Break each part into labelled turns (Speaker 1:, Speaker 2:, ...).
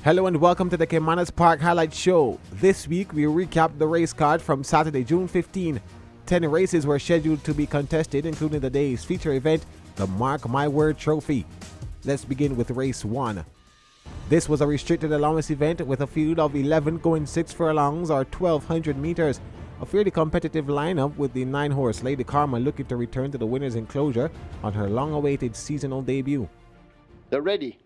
Speaker 1: Hello and welcome to the Caymanas Park Highlight Show. This week we recap the race card from Saturday, June 15. 10 races were scheduled to be contested, including the day's feature event, the Mark My Word Trophy. Let's begin with race 1. This was a restricted allowance event with a field of 11 going 6 furlongs or 1,200 meters. A fairly competitive lineup with the 9-horse Lady Karma looking to return to the winner's enclosure on her long-awaited seasonal debut.
Speaker 2: They're ready.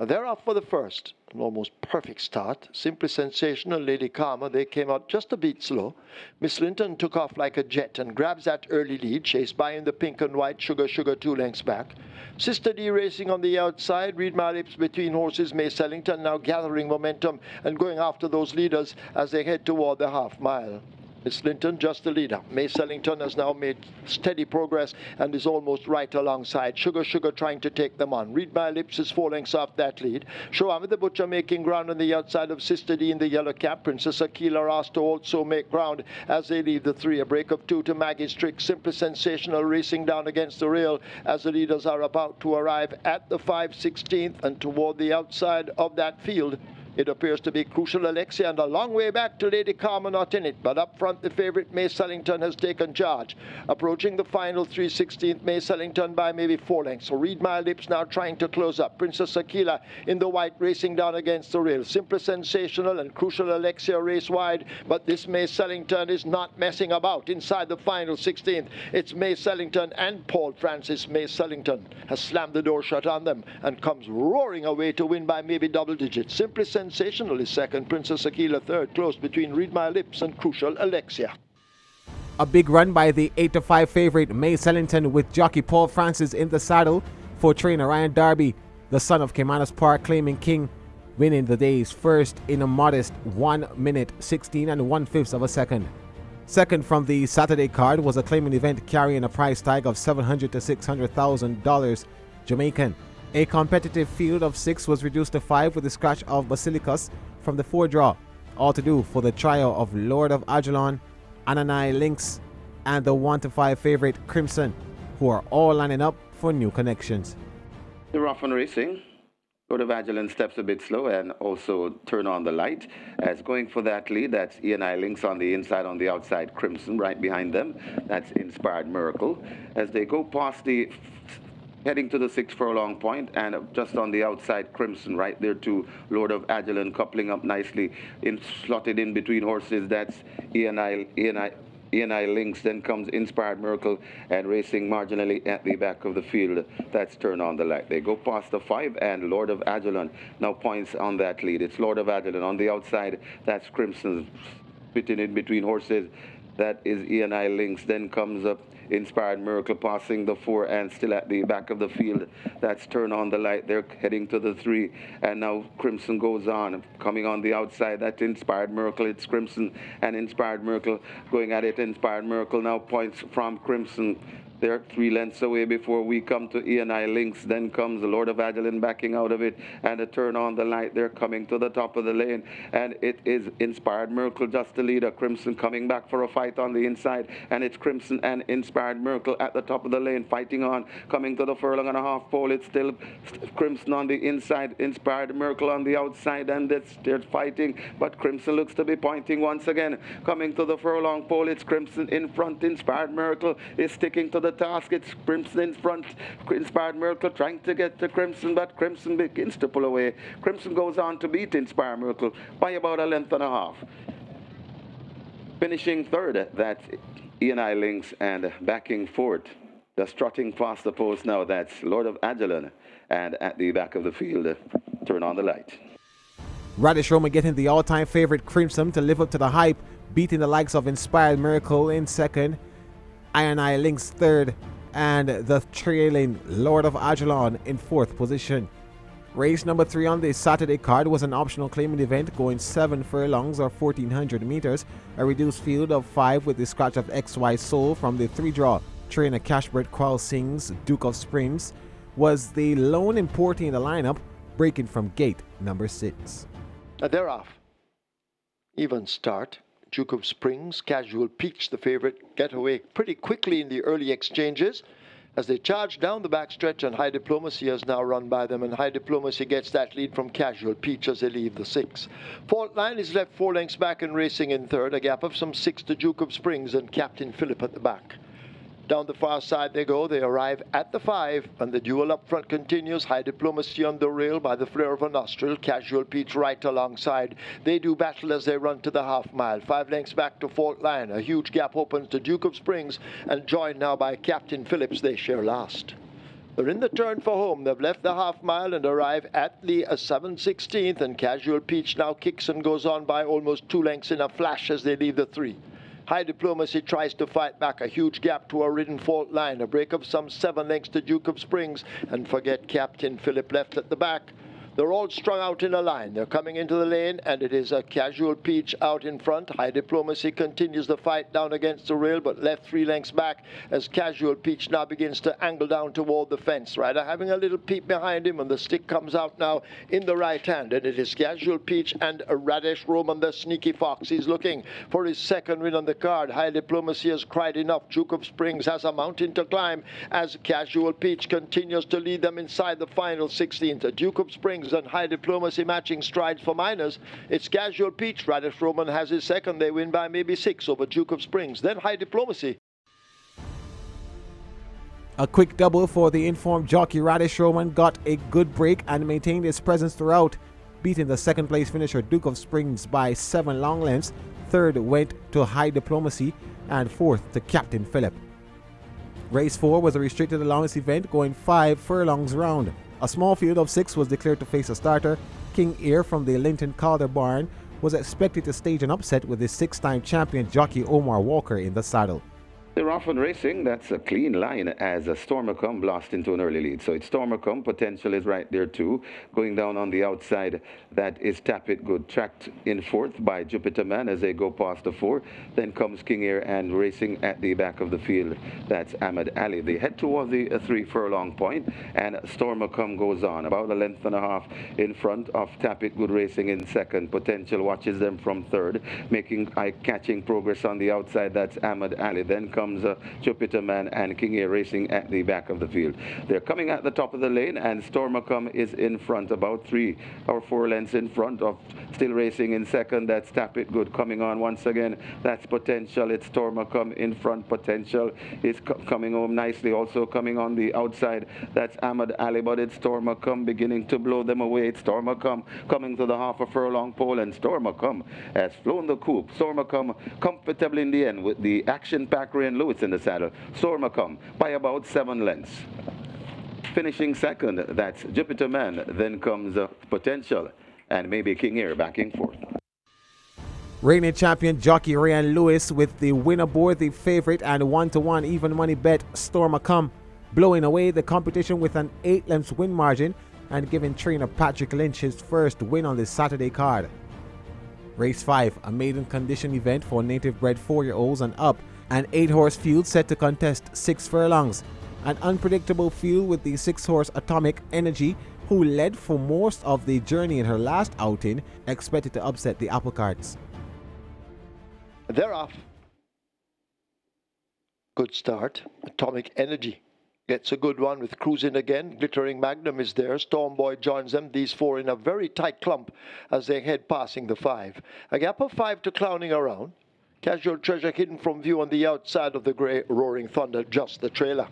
Speaker 2: They're off for the first. An almost perfect start. Simply sensational. Lady Karma, they came out just a bit slow. Miss Linton took off like a jet and grabs that early lead, chased by in the pink and white Sugar 2 lengths back. Sister D racing on the outside. Read My Lips between horses. May Sellington now gathering momentum and going after those leaders as they head toward the half mile. Miss Linton just the leader. May Sellington has now made steady progress and is almost right alongside. Sugar trying to take them on. Read My Lips is 4 lengths off that lead. Shoami the Butcher making ground on the outside of Sister D in the yellow cap. Princess Akila asked to also make ground as they leave the 3. A break of 2 to Maggie's Trick. Simply sensational racing down against the rail as the leaders are about to arrive at the 5/16th and toward the outside of that field. It appears to be Crucial Alexia and a long way back to Lady Karma not in it. But up front, the favourite May Sellington has taken charge. Approaching the final 3/16th, May Sellington by maybe 4 lengths. So Read My Lips now trying to close up. Princess Akila in the white racing down against the rail. Simply Sensational and Crucial Alexia race wide. But this May Sellington is not messing about inside the final 16th. It's May Sellington and Paul Francis. May Sellington has slammed the door shut on them and comes roaring away to win by maybe double digits. Simply Sensational is second, Princess Akila third, close between Read My Lips and Crucial Alexia.
Speaker 1: A big run by the 8-5 favorite May Sellington with jockey Paul Francis in the saddle for trainer Ryan Darby, the son of Caymanas Park claiming king, winning the day's first in a modest 1 minute 16 and 1/5 of a second. Second from the Saturday card was a claiming event carrying a price tag of $700,000 to $600,000 Jamaican. A competitive field of 6 was reduced to 5 with the scratch of Basilicus from the 4 draw. All to do for the trio of Lord of Ajalon, Ananai Lynx, and the 1-5 favorite Crimson, who are all lining up for new connections.
Speaker 3: The rough on racing. Lord of Ajalon steps a bit slow and also turn on the light. As going for that lead, that's ENI Lynx on the inside, on the outside Crimson right behind them. That's Inspired Miracle. As they go past the heading to the 6 furlong point, and just on the outside Crimson right there to Lord of Ajalon coupling up nicely, slotted in between horses. That's ENI Lynx. Then comes Inspired Miracle and racing marginally at the back of the field. That's Turn on the Light. They go past the 5 and Lord of Ajalon now points on that lead. It's Lord of Ajalon on the outside. That's Crimson fitting in between horses. That is ENI Lynx. Then comes up Inspired Miracle passing the 4 and still at the back of the field. That's Turn on the Light. They're heading to the 3 and now Crimson goes on. Coming on the outside, that's Inspired Miracle. It's Crimson and Inspired Miracle going at it. Inspired Miracle now points from Crimson. They're 3 lengths away before we come to ENI Lynx. Then comes the Lord of Ajalon backing out of it and a Turn on the Light. They're coming to the top of the lane and it is Inspired Miracle just the leader. Crimson coming back for a fight on the inside and it's Crimson and Inspired Miracle at the top of the lane fighting on. Coming to the furlong and a half pole, it's still Crimson on the inside, Inspired Miracle on the outside, and they're fighting, but Crimson looks to be pointing once again. Coming to the furlong pole, it's Crimson in front. Inspired Miracle is sticking to the task. It's Crimson in front. Inspired Miracle trying to get to Crimson, but Crimson begins to pull away. Crimson goes on to beat Inspired Miracle by about a length and a half. Finishing third, that's ENI Lynx, and backing fourth, the strutting past the post now, that's Lord of Ajalon, and at the back of the field, Turn on the Light.
Speaker 1: Radish Roma getting the all-time favorite Crimson to live up to the hype, beating the likes of Inspired Miracle in second, ENI Lynx third, and the trailing Lord of Ajalon in 4th position. Race number 3 on the Saturday card was an optional claiming event going 7 furlongs or 1,400 meters, a reduced field of 5 with the scratch of XY Soul from the 3 draw. Trainer Cashbert Qual Singh's Duke of Springs was the lone importing in the lineup, breaking from gate number 6.
Speaker 2: They're off. Even start. Duke of Springs, Casual Peaks, the favorite, get away pretty quickly in the early exchanges. as they charge down the backstretch, and High Diplomacy has now run by them, and High Diplomacy gets that lead from Casual Peach as they leave the 6. Fault Line is left 4 lengths back and racing in third, a gap of some 6 to Duke of Springs and Captain Phillip at the back. Down the far side they go. They arrive at the 5, and the duel up front continues. High Diplomacy on the rail by the flare of a nostril. Casual Peach right alongside. They do battle as they run to the half mile. 5 lengths back to Fault Line. A huge gap opens to Duke of Springs, and joined now by Captain Phillips. They share last. They're in the turn for home. They've left the half mile and arrive at the 7/16th, and Casual Peach now kicks and goes on by almost 2 lengths in a flash as they leave the 3. High Diplomacy tries to fight back. A huge gap to a ridden Fault Line. A break of some 7 lengths to Duke of Springs. And forget Captain Phillip left at the back. They're all strung out in a line. They're coming into the lane, and it is a Casual Peach out in front. High Diplomacy continues the fight down against the rail, but left 3 lengths back as Casual Peach now begins to angle down toward the fence. Rider having a little peep behind him, and the stick comes out now in the right hand, and it is Casual Peach and Radesh Roman, the sneaky fox. He's looking for his second win on the card. High Diplomacy has cried enough. Duke of Springs has a mountain to climb as Casual Peach continues to lead them inside the final 16th. Duke of Springs and High Diplomacy matching strides for minors. It's Casual Peach. Radish Roman has his second. They win by maybe 6 over Duke of Springs. Then High Diplomacy.
Speaker 1: A quick double for the informed jockey. Radish Roman got a good break and maintained his presence throughout, beating the second place finisher Duke of Springs by 7 long lengths. Third went to High Diplomacy, and fourth to Captain Phillip. Race 4 was a restricted allowance event going 5 furlongs round. A small field of 6 was declared to face a starter. King Ear from the Linton Calder barn was expected to stage an upset with his 6-time champion jockey Omar Walker in the saddle.
Speaker 3: They're off and racing. That's a clean line as a Stormacom blast into an early lead. So it's Stormacom. Potential is right there too. Going down on the outside, that is Tap It Good. Tracked in fourth by Jupiter Man as they go past the 4. Then comes King Air, and racing at the back of the field, that's Ahmed Ali. They head towards the 3 furlong point, and Stormacom goes on. About a length and a half in front of Tap It Good racing in second. Potential watches them from third, making eye-catching progress on the outside. That's Ahmed Ali. Then comes Jupiter Man and King Air racing at the back of the field. They're coming at the top of the lane, and Stormacom is in front, about 3 or 4 lengths in front of, still racing in second. That's Tap It Good coming on once again. That's Potential. It's Stormacom in front. Potential is coming home nicely. Also coming on the outside, that's Ahmed Ali, but it's Stormacom beginning to blow them away. It's Stormacom coming to the half a furlong pole, and Stormacom has flown the coop. Stormacom comfortably in the end with the action-packed Rain Lewis in the saddle. Stormacom by about 7 lengths. Finishing second, that's Jupiter Man. Then comes Potential, and maybe King Air backing fourth.
Speaker 1: Reigning champion jockey Ryan Lewis with the win aboard the favorite and 1-to-1 even money bet Stormacom, blowing away the competition with an 8 lengths win margin and giving trainer Patrick Lynch his first win on the Saturday card. Race 5, a maiden condition event for native bred 4-year-olds and up. An 8-horse field set to contest 6 furlongs. An unpredictable field with the 6-horse Atomic Energy, who led for most of the journey in her last outing, expected to upset the apple carts.
Speaker 2: They're off. Good start. Atomic Energy gets a good one with Cruising Again. Glittering Magnum is there. Stormboy joins them. These 4 in a very tight clump as they head passing the 5. A gap of 5 to Clowning Around. Casual Treasure hidden from view on the outside of the grey Roaring Thunder, just the trailer.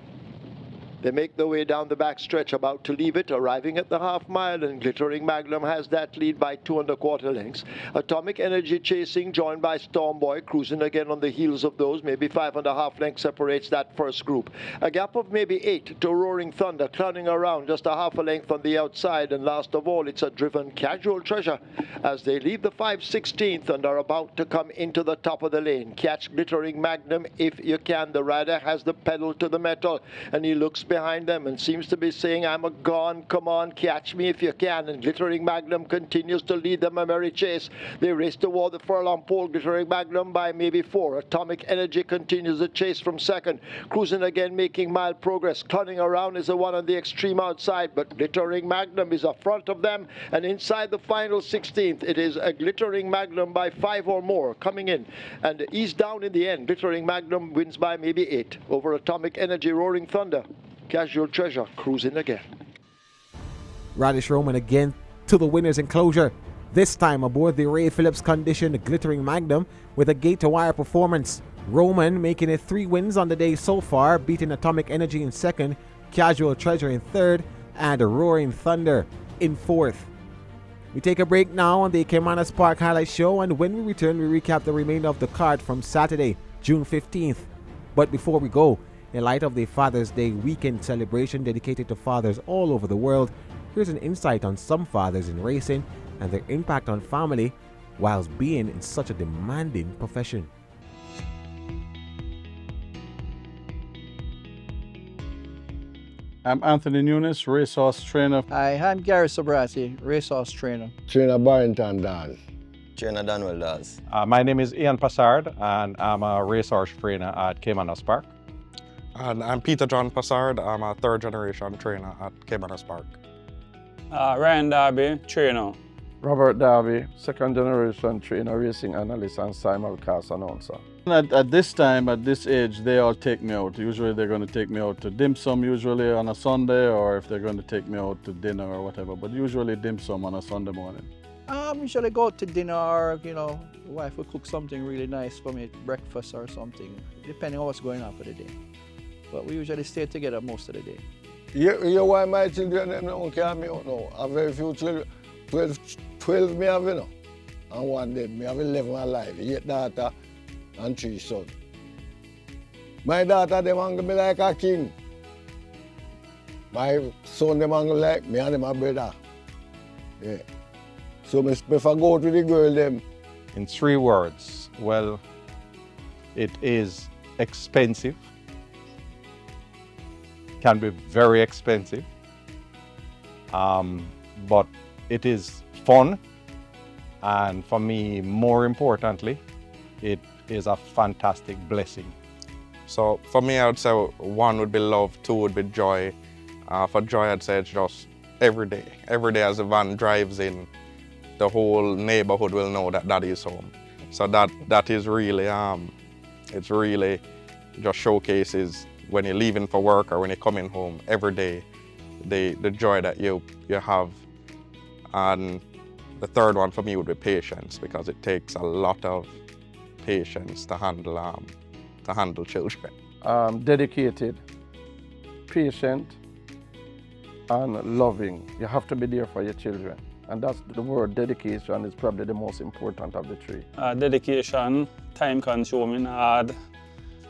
Speaker 2: They make their way down the back stretch, about to leave it, arriving at the half mile, and Glittering Magnum has that lead by 2 1/4 lengths. Atomic Energy chasing, joined by Stormboy, Cruising Again on the heels of those. Maybe 5 1/2 lengths separates that first group. A gap of maybe 8 to Roaring Thunder, Clowning Around, just a 1/2 length on the outside. And last of all, it's a driven Casual Treasure as they leave the 5/16th and are about to come into the top of the lane. Catch Glittering Magnum if you can. The rider has the pedal to the metal, and he looks behind them and seems to be saying, I'm a gone, come on, catch me if you can. And Glittering Magnum continues to lead them a merry chase. They race toward the furlong pole. Glittering Magnum by maybe 4. Atomic Energy continues the chase from second. Cruising Again making mild progress. Clowning Around is the one on the extreme outside, but Glittering Magnum is in front of them, and inside the final 16th it is a Glittering Magnum by 5 or more coming in, and he's down in the end. Glittering Magnum wins by maybe 8 over Atomic Energy. Roaring Thunder Casual Treasure cruising again.
Speaker 1: Radish Roman again to the winner's enclosure, this time aboard the Ray Phillips conditioned glittering Magnum with a gate-to-wire performance. Roman making it 3 wins on the day so far, beating Atomic Energy in second, Casual Treasure in third, and Roaring Thunder in fourth. We take a break now on the Caymanas Park Highlight Show, and when we return, we recap the remainder of the card from Saturday, June 15th. But before we go, in light of the Father's Day weekend celebration dedicated to fathers all over the world, here's an insight on some fathers in racing and their impact on family whilst being in such a demanding profession.
Speaker 4: I'm Anthony Nunes, racehorse trainer.
Speaker 5: Hi, I'm Gary Sobrati, racehorse trainer.
Speaker 6: Trainer Barrington Dawes.
Speaker 7: Trainer Daniel Dawes.
Speaker 8: My name is Ian Passard, and I'm a racehorse trainer at Caymanas Park.
Speaker 9: And I'm Peter John Passard. I'm a 3rd generation trainer at Caymanas Park.
Speaker 10: Ryan Darby, trainer.
Speaker 4: Robert Darby, 2nd generation trainer, racing analyst, and simulcast announcer. At this time, at this age, they all take me out. Usually they're going to take me out to dim sum, usually on a Sunday, or if they're going to take me out to dinner or whatever, but usually dim sum on a Sunday morning.
Speaker 5: Usually go out to dinner, or, the wife will cook something really nice for me, breakfast or something, depending on what's going on for the day. But we usually stay together most of the day.
Speaker 6: You why my children don't carry me out now. I have very few children. 12 me have, and one dead. Me have 11 alive, 8 daughter and 3 sons. My daughter, them hang me like a king. My son, them hang like me and them a brother. Yeah. So me prefer go to the girl them.
Speaker 8: In 3 words, well, it is expensive. Can be very expensive, but it is fun, and for me, more importantly, it is a fantastic blessing.
Speaker 9: So for me, I would say 1 would be love, 2 would be joy. For joy, I'd say it's just every day. Every day as the van drives in, the whole neighborhood will know that Daddy is home. So that is really, it's really just showcases when you're leaving for work or when you're coming home every day, the joy that you have. And the 3rd one for me would be patience, because it takes a lot of patience to handle children.
Speaker 4: Dedicated, patient, and loving. You have to be there for your children. And that's the word dedication is probably the most important of the 3.
Speaker 10: Dedication, time consuming, hard,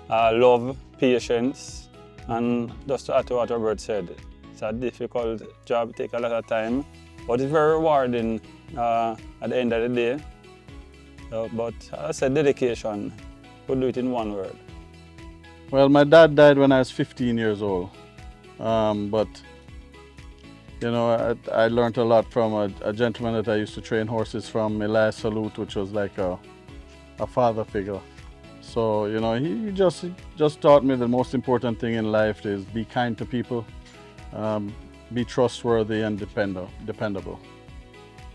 Speaker 10: love, patience, and just to add to what Robert said, it's a difficult job, take a lot of time, but it's very rewarding at the end of the day. But as I said, dedication, could do it in 1 word.
Speaker 4: Well, my dad died when I was 15 years old, but I learned a lot from a gentleman that I used to train horses from, Elias Salute, which was like a father figure. So, he just taught me the most important thing in life is be kind to people, be trustworthy and dependable.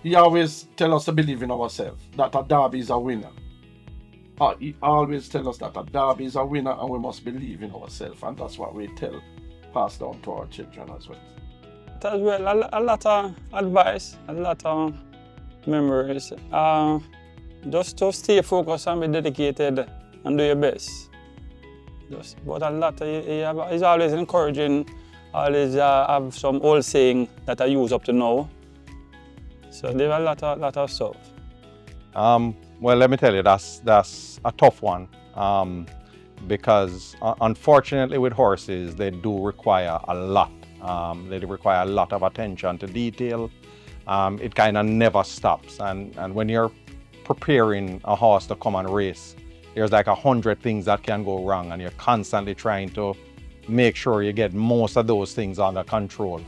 Speaker 11: He always tell us to believe in ourselves, that a derby is a winner. He always tell us that a derby is a winner and we must believe in ourselves, and that's what we pass down to our children as well.
Speaker 10: As well, a lot of advice, a lot of memories. Just to stay focused and be dedicated and do your best. But a lot, he's always encouraging, always have some old saying that I use up to now. So there are a lot of stuff.
Speaker 8: Well, let me tell you, that's a tough one, because unfortunately with horses, they do require a lot. They require a lot of attention to detail. It kind of never stops. And when you're preparing a horse to come and race, there's like 100 things that can go wrong, and you're constantly trying to make sure you get most of those things under control.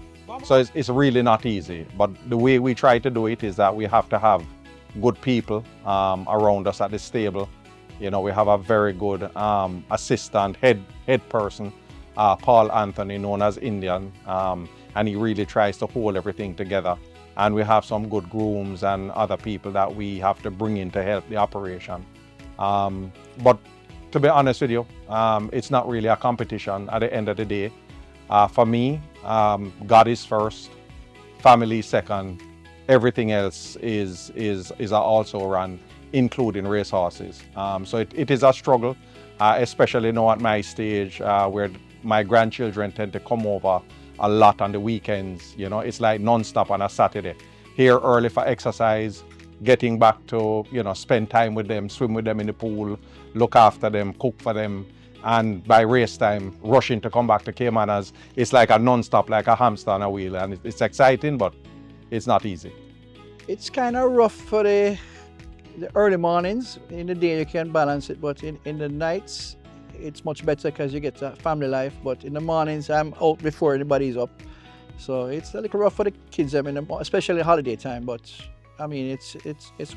Speaker 8: So it's really not easy. But the way we try to do it is that we have to have good people around us at the stable. We have a very good assistant, head person, Paul Anthony, known as Indian, and he really tries to hold everything together. And we have some good grooms and other people that we have to bring in to help the operation. But to be honest with you, it's not really a competition at the end of the day. For me, God is first, family second, everything else is also run, including racehorses. So it is a struggle, especially now at my stage where my grandchildren tend to come over a lot on the weekends. You know, it's like non-stop on a Saturday. Here early for exercise, getting back to, you know, spend time with them, swim with them in the pool, look after them, cook for them. And by race time, rushing to come back to Caymanas, it's like a non-stop, like a hamster on a wheel. And it's exciting, but it's not easy.
Speaker 5: It's kind of rough for the early mornings. In the day you can balance it, but in the nights, it's much better because you get a family life. But in the mornings, I'm out before anybody's up. So it's a little rough for the kids, I mean, especially holiday time. But I mean, it's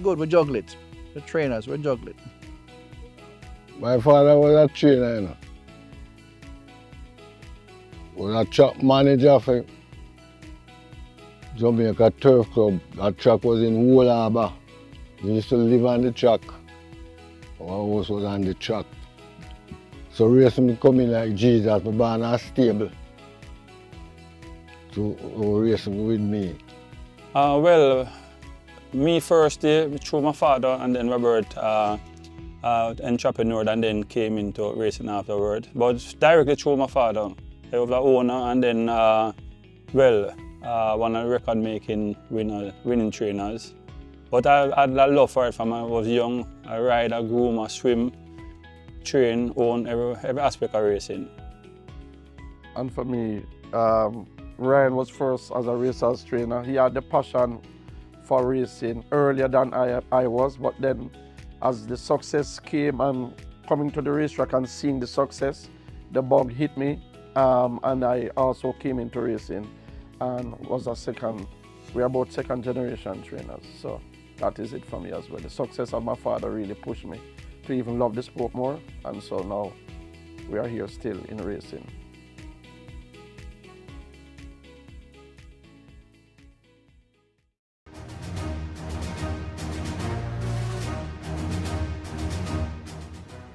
Speaker 5: good. We juggle it. The trainers, we juggle it.
Speaker 6: My father was a trainer, you know. Was a track manager for Jamaica Turf Club. That track was in Wool Harbour. We used to live on the track. Our house was on the track. So racing come in like Jesus, my born a stable. So racing with me.
Speaker 10: Well, me first through my father, and then Robert, entrepreneur, and then came into racing afterward. But directly through my father. I was the owner, and then, one of the record-making winning trainers. But I had a love for it from when I was young. I ride, I groom, I swim, train, own every aspect of racing.
Speaker 11: And for me, Ryan was first as a racers trainer. He had the passion for racing earlier than I was, but then as the success came and coming to the racetrack and seeing the success, the bug hit me, and I also came into racing and was we're about second generation trainers. So that is it for me as well. The success of my father really pushed me to even love the sport more, and so now we are here still in racing.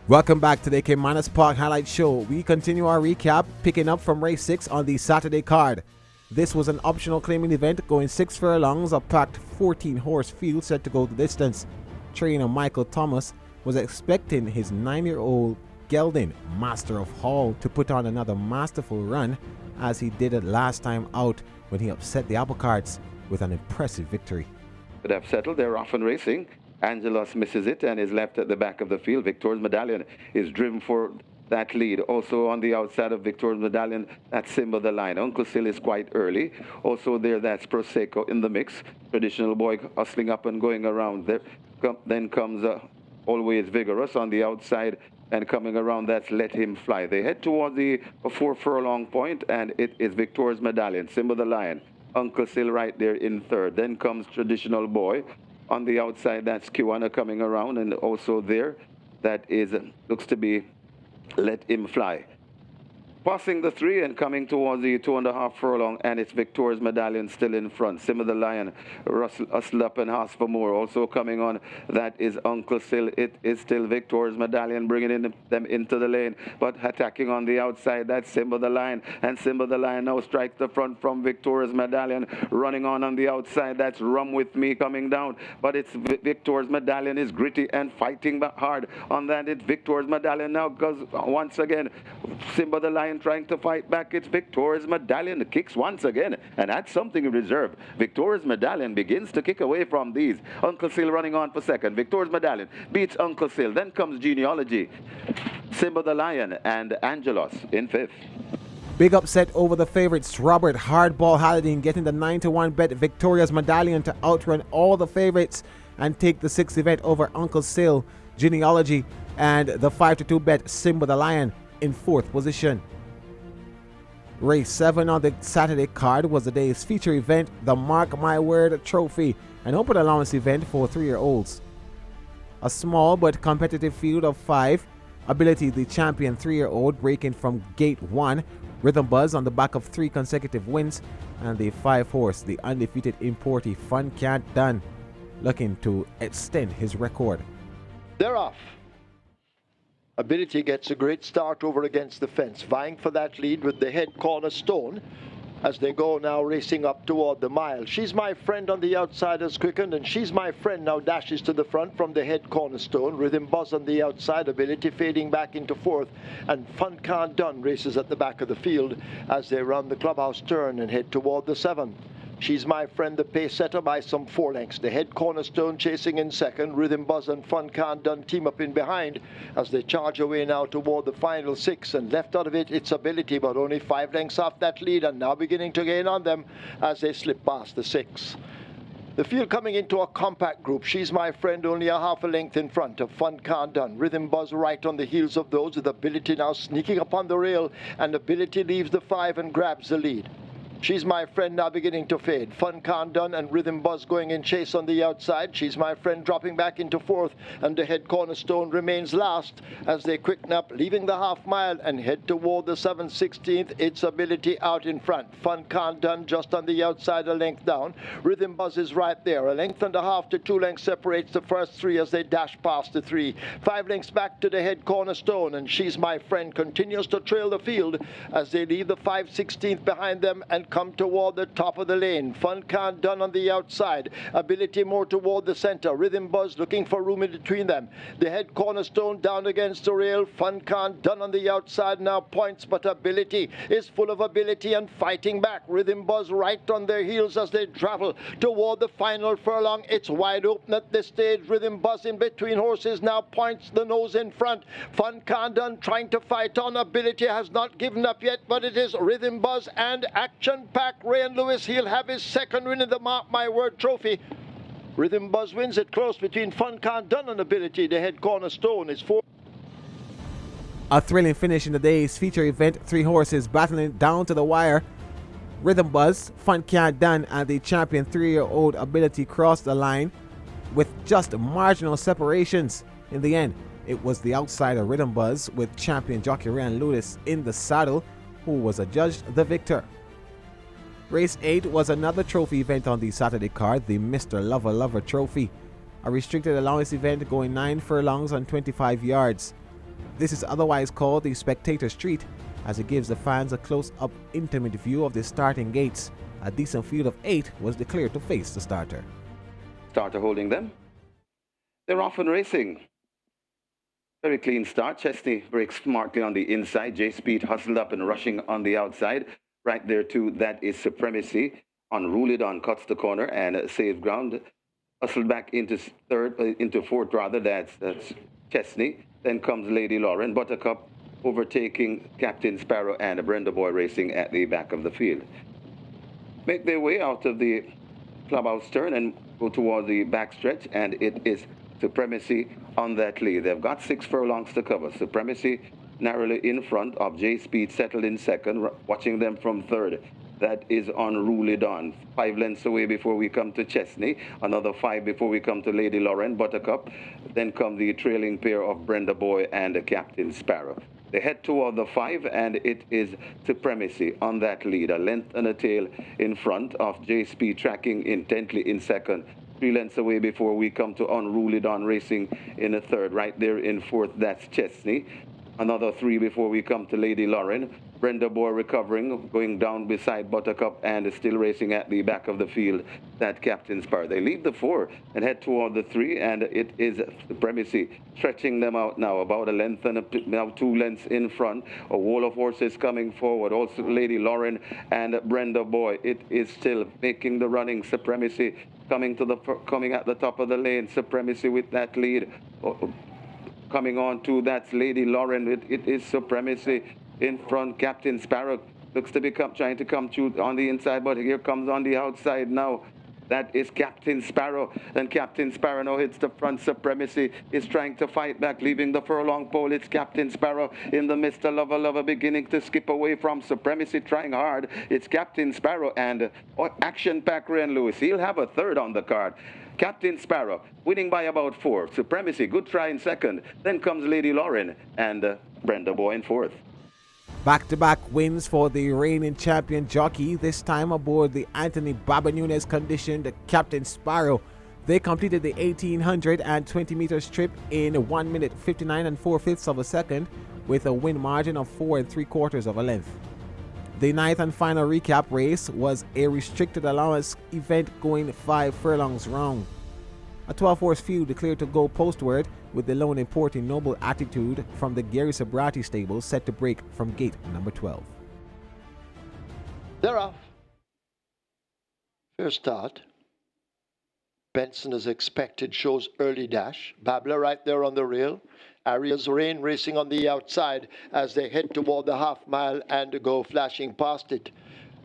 Speaker 1: Welcome back to the Caymanas Park Highlight Show. We continue our recap, picking up from race 6 on the Saturday card. This was an optional claiming event going 6 furlongs, a packed 14-horse field set to go the distance. Trainer Michael Thomas was expecting his 9-year-old gelding, Master of Hall, to put on another masterful run as he did it last time out when he upset the apple carts with an impressive victory.
Speaker 3: But they've settled, they're off and racing. Angelos misses it and is left at the back of the field. Victor's Medallion is driven for that lead. Also on the outside of Victor's Medallion, that's Simba the Lion. Uncle Sil is quite early. Also there, that's Prosecco in the mix. Traditional Boy hustling up and going around there. Then comes Always Vigorous on the outside, and coming around, that's Let Him Fly. They head towards the 4 furlong point, and it is Victor's Medallion, Simba the Lion. Uncle Sil right there in third. Then comes Traditional Boy. On the outside, that's Kiwana coming around, and also there, that is, looks to be Let Him Fly. Passing the 3 and coming towards the 2.5 furlong, and it's Victor's Medallion still in front. Simba the Lion, Hustle Up and House for More. Also coming on, that is Uncle Sil. It is still Victor's Medallion bringing them into the lane, but attacking on the outside, that's Simba the Lion. And Simba the Lion now strikes the front from Victor's Medallion. Running on the outside, that's Rum With Me coming down, but it's Victor's Medallion is gritty and fighting back hard. On that, it's Victor's Medallion now goes once again. Simba the Lion trying to fight back. It's Victor's Medallion kicks once again, and that's something in reserve. Victor's Medallion begins to kick away from these. Uncle Sil running on for second. Victor's Medallion beats Uncle Sil. Then comes Genealogy, Simba the Lion, and Angelos in fifth.
Speaker 1: Big upset over the favorites. Robert Hardball Hallidine getting the 9-1 bet Victoria's Medallion to outrun all the favorites and take the 6th event over Uncle Sil, Genealogy, and the 5-2 bet Simba the Lion in 4th position. Race 7 on the Saturday card was the day's feature event, the Mark My Word Trophy, an open allowance event for 3-year-olds. A small but competitive field of 5, Ability the champion 3-year-old breaking from gate 1, Rhythm Buzz on the back of 3 consecutive wins, and the 5-horse, the undefeated Importy Fun Can't Done, looking to extend his record.
Speaker 2: They're off. Ability gets a great start over against the fence, vying for that lead with the head cornerstone as they go now racing up toward the mile. She's My Friend on the outside has quickened, and She's My Friend now dashes to the front from the head cornerstone. Rhythm Buzz on the outside, Ability fading back into fourth, and Fun Can't Done races at the back of the field as they round the clubhouse turn and head toward the 7. She's My Friend, the pace setter, by some 4 lengths. The head cornerstone chasing in second. Rhythm Buzz and Fun Can't Done team up in behind as they charge away now toward the final 6. And left out of it, it's Ability, but only 5 lengths off that lead, and now beginning to gain on them as they slip past the 6. The field coming into a compact group. She's My Friend only a half a length in front of Fun Can't Done. Rhythm Buzz right on the heels of those, with Ability now sneaking up on the rail, and Ability leaves the 5 and grabs the lead. She's My Friend now beginning to fade. Fun Can't Done and Rhythm Buzz going in chase on the outside. She's My Friend dropping back into fourth, and the head cornerstone remains last as they quicken up, leaving the half mile and head toward the 7/16th. It's Ability out in front. Fun Can't Done just on the outside, a length down. Rhythm Buzz is right there. A length and a half to 2 lengths separates the first 3 as they dash past the 3. 5 lengths back to the head cornerstone, and She's My Friend continues to trail the field as they leave the 5/16th behind them and come toward the top of the lane. Fun Can't Done on the outside. Ability more toward the center. Rhythm Buzz looking for room in between them. The head cornerstone down against the rail. Fun Can't Done on the outside now points, but Ability is full of ability and fighting back. Rhythm Buzz right on their heels as they travel toward the final furlong. It's wide open at this stage. Rhythm Buzz in between horses now points the nose in front. Fun Can't Done trying to fight on. Ability has not given up yet, but it is Rhythm Buzz and Action Pack. Rayan Lewis, he'll have his second win in the Mark My Word trophy. Rhythm Buzz wins it close between Fun Can't Done and Ability. The head cornerstone is 4.
Speaker 1: A thrilling finish in the day's feature event. 3 horses battling down to the wire. Rhythm Buzz, Fun Can't Done, and the champion 3-year-old Ability crossed the line with just marginal separations. In the end, it was the outsider Rhythm Buzz with champion jockey Rayan Lewis in the saddle who was adjudged the victor. Race 8 was another trophy event on the Saturday card, the Mr. Lover Lover Trophy, a restricted allowance event going 9 furlongs and 25 yards. This is otherwise called the Spectator Street, as it gives the fans a close-up, intimate view of the starting gates. A decent field of 8 was declared to face the starter.
Speaker 3: Starter holding them. They're off and racing. Very clean start. Chesney breaks smartly on the inside. J Speed hustled up and rushing on the outside. Right there too, that is Supremacy. Unruly Don cuts the corner and saves ground. Hustled back into fourth rather. That's Chesney. Then comes Lady Lauren. Buttercup overtaking Captain Sparrow and Brenda Boy racing at the back of the field. Make their way out of the clubhouse turn and go toward the backstretch, and it is Supremacy on that lead. They've got 6 furlongs to cover. Supremacy narrowly in front of J Speed, settled in second, watching them from third. That is Unruly Dawn. 5 lengths away before we come to Chesney. Another 5 before we come to Lady Lauren, Buttercup. Then come the trailing pair of Brenda Boy and Captain Sparrow. They head toward the 5, and it is Supremacy on that lead. A length and a tail in front of J Speed, tracking intently in second. 3 lengths away before we come to Unruly Dawn racing in a third. Right there in fourth, that's Chesney. Another 3 before we come to Lady Lauren. Brenda Boy recovering, going down beside Buttercup, and still racing at the back of the field. That Captain Sparrow. They leave the 4 and head toward the 3, and it is Supremacy stretching them out now. About a length and now 2 lengths in front. A wall of horses coming forward. Also Lady Lauren and Brenda Boy. It is still making the running. Supremacy coming at the top of the lane. Supremacy with that lead. Coming on to that's Lady Lauren. It is Supremacy in front. Captain Sparrow looks to be trying to come through on the inside, but here comes on the outside now. That is Captain Sparrow, and Captain Sparrow now hits the front. Supremacy is trying to fight back, leaving the furlong pole. It's Captain Sparrow in the Mr. Lover Lover, beginning to skip away from Supremacy, trying hard. It's Captain Sparrow and Action Pack Rayan Lewis. He'll have a third on the card. Captain Sparrow winning by about 4. Supremacy, good try in second. Then comes Lady Lauren and Brenda Boy in fourth.
Speaker 1: Back-to-back wins for the reigning champion jockey, this time aboard the Anthony Baba Nunez conditioned Captain Sparrow. They completed the 1820 meter strip in 1 minute 59 4/5 of a second with a win margin of 4 3/4 of a length. The ninth and final recap race was a restricted allowance event going 5 furlongs round. A 12-horse field declared to go postward with the lone importing Noble Attitude from the Gary Sabrati stable set to break from gate number 12.
Speaker 2: They're off. Fair start. Benson, as expected, shows early dash. Babler right there on the rail. Arias Rain racing on the outside as they head toward the half mile and go flashing past it.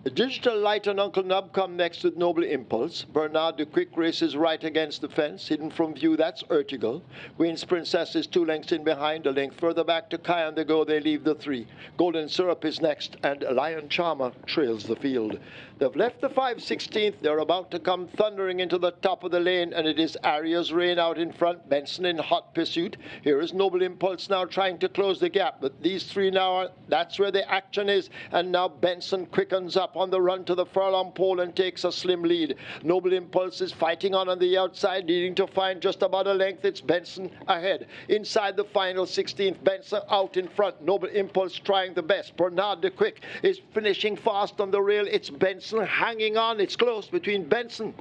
Speaker 2: The Digital Light and Uncle Nub come next with Noble Impulse. Bernard the Quick races right against the fence. Hidden from view, that's Ertigal. Wayne's Princess is 2 lengths in behind. A length further back to Kai on the go. They leave the 3. Golden Syrup is next, and Lion Charmer trails the field. They've left the 5/16th. They're about to come thundering into the top of the lane, and it is Arias Rain out in front. Benson in hot pursuit. Here is Noble Impulse now trying to close the gap, but these 3 now that's where the action is, and now Benson quickens up on the run to the furlong pole and takes a slim lead. Noble Impulse is fighting on the outside, needing to find just about a length. It's Benson ahead. Inside the final 16th, Benson out in front. Noble Impulse trying the best. Bernard the Quick is finishing fast on the rail. It's Benson hanging on. It's close between Benson,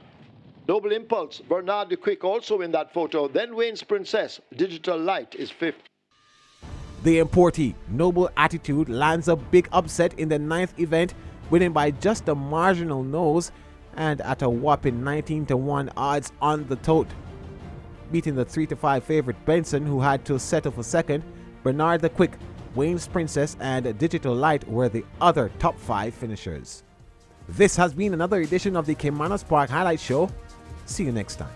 Speaker 2: Noble Impulse, Bernard the Quick also in that photo. Then Wayne's Princess. Digital Light is 5th.
Speaker 1: The importee Noble Attitude lands a big upset in the 9th event, winning by just a marginal nose and at a whopping 19-1 odds on the tote, beating the 3-5 favorite Benson, who had to settle for second. Bernard the Quick, Wayne's Princess, and Digital Light were the other top 5 finishers. This has been another edition of the Caymanas Park Highlight Show. See you next time.